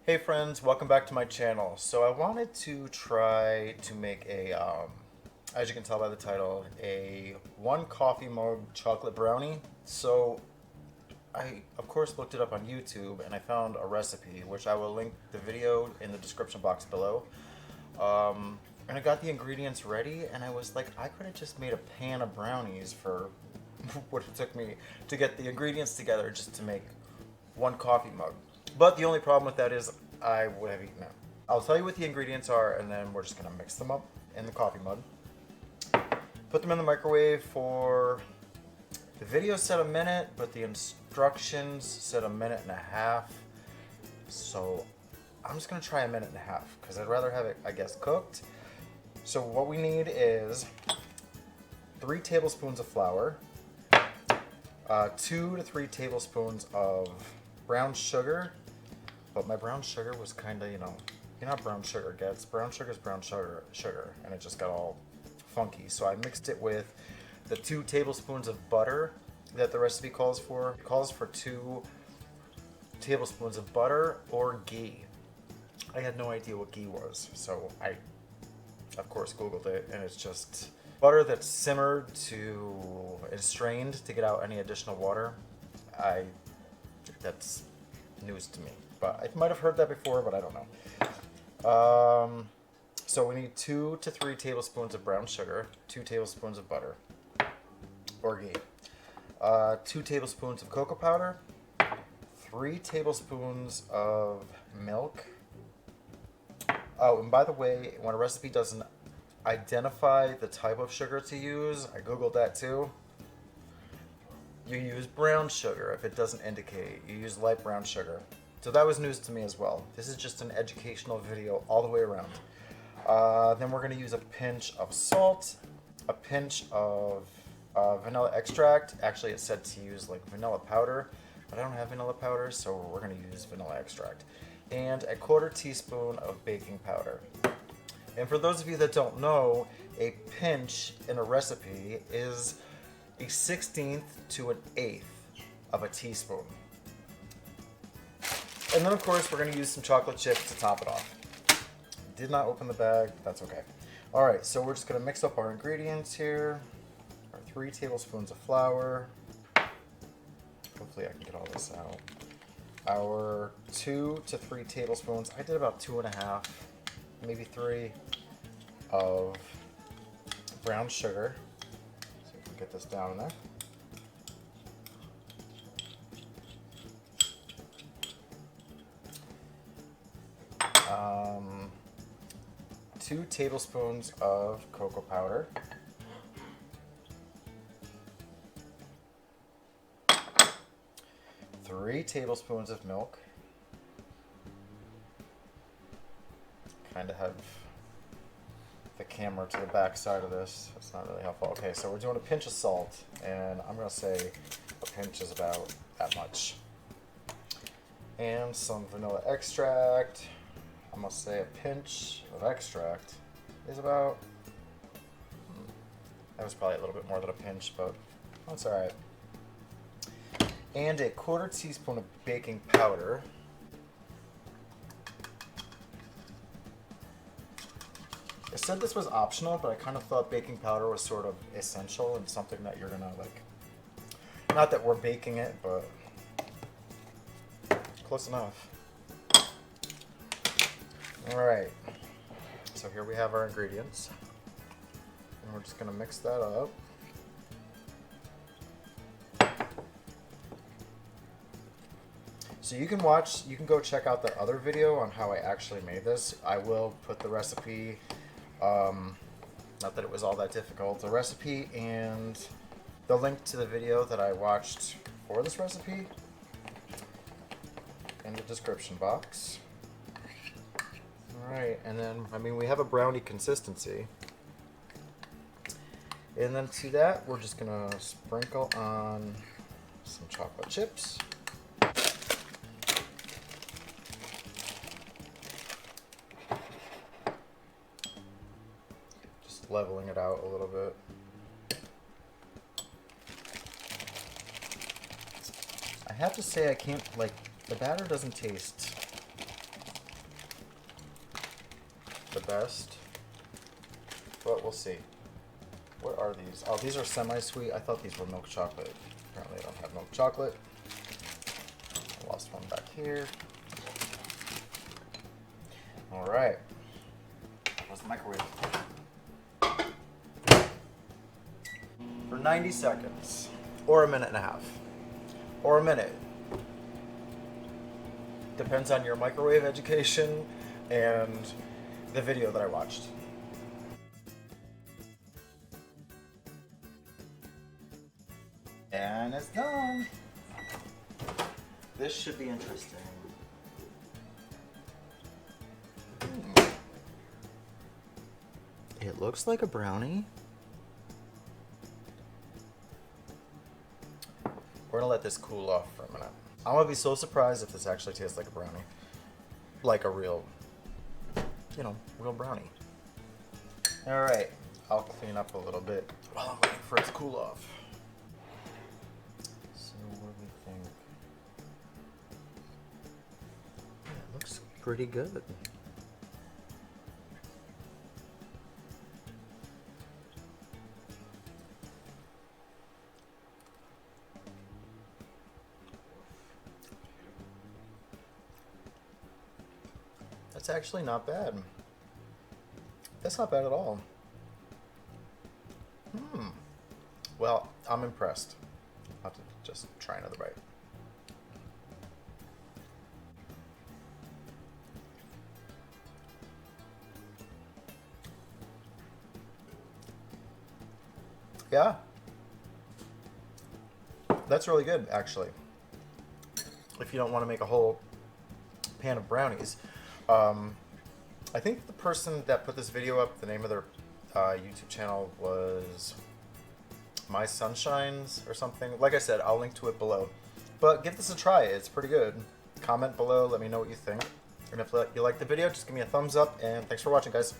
Hey friends, welcome back to my channel. So I wanted to try to make as you can tell by the title, a 1 coffee mug chocolate brownie. So I of course looked it up on YouTube and I found a recipe, which I will link the video in the description box below. And I got the ingredients ready and I was like, I could have just made a pan of brownies for what it took me to get the ingredients together just to make 1 coffee mug. But the only problem with that is I would have eaten it. I'll tell you what the ingredients are and then we're just gonna mix them up in the coffee mug. Put them in the microwave for, the video said a minute, but the instructions said a minute and a half. So I'm just gonna try a minute and a half because I'd rather have it, I guess, cooked. So what we need is 3 tablespoons of flour, 2 to 3 tablespoons of brown sugar, but my brown sugar was kind of, you know how brown sugar gets. Brown sugar is brown sugar, and it just got all funky. So I mixed it with the 2 tablespoons of butter that the recipe calls for. It calls for 2 tablespoons of butter or ghee. I had no idea what ghee was, so I, of course, Googled it, and it's just butter that's simmered and strained to get out any additional water. That's news to me, but I might have heard that before, but I don't know. So we need 2 to 3 tablespoons of brown sugar, 2 tablespoons of butter or ghee, 2 tablespoons of cocoa powder, 3 tablespoons of milk. Oh, and by the way, when a recipe doesn't identify the type of sugar to use, I googled that too. You use brown sugar if it doesn't indicate. You use light brown sugar. So that was news to me as well. This is just an educational video all the way around. Then we're gonna use a pinch of salt, a pinch of vanilla extract. Actually, it said to use like vanilla powder, but I don't have vanilla powder, so we're gonna use vanilla extract. And a 1/4 teaspoon of baking powder. And for those of you that don't know, a pinch in a recipe is a 1/16 to an 1/8 of a teaspoon. And then of course we're going to use some chocolate chips to top it off. Did not open the bag, but that's okay. Alright, so we're just going to mix up our ingredients here. Our 3 tablespoons of flour. Hopefully I can get all this out. Our 2 to 3 tablespoons, I did about 2.5, maybe 3, of brown sugar. So we can get this down in there. Um, 2 tablespoons of cocoa powder. 3 tablespoons of milk. Kind of have the camera to the back side of this. That's not really helpful. Okay, so we're doing a pinch of salt, and I'm going to say a pinch is about that much. And some vanilla extract. I'm going to say a pinch of extract is about, that was probably a little bit more than a pinch, but that's alright. And a 1/4 teaspoon of baking powder. It said this was optional, but I kind of thought baking powder was sort of essential and something that you're gonna like, not that we're baking it, but close enough. Alright, so here we have our ingredients. And we're just gonna mix that up. So you can go check out the other video on how I actually made this. I will put the recipe, not that it was all that difficult, the recipe and the link to the video that I watched for this recipe in the description box. Alright, and then, I mean, we have a brownie consistency. And then to that, we're just gonna sprinkle on some chocolate chips. Just leveling it out a little bit. I have to say I can't, like, the batter doesn't taste the best, but we'll see. What are these? Oh, these are semi-sweet. I thought these were milk chocolate. Apparently I don't have milk chocolate. I lost one back here. All right. Where's the microwave? For 90 seconds, or a minute and a half, or a minute. Depends on your microwave education and the video that I watched. And it's done. This should be interesting. It looks like a brownie. We're gonna let this cool off for a minute. I'm gonna be so surprised if this actually tastes like a brownie. Like a real, real brownie. All right, I'll clean up a little bit while I'm waiting for it to cool off. So what do we think? Yeah, it looks pretty good. That's actually not bad. That's not bad at all. Well, I'm impressed. I'll have to just try another bite. Yeah. That's really good, actually. If you don't want to make a whole pan of brownies. I think the person that put this video up, the name of their YouTube channel was My Sunshines or something. Like I said, I'll link to it below. But give this a try. It's pretty good. Comment below. Let me know what you think. And if you like the video, just give me a thumbs up. And thanks for watching, guys.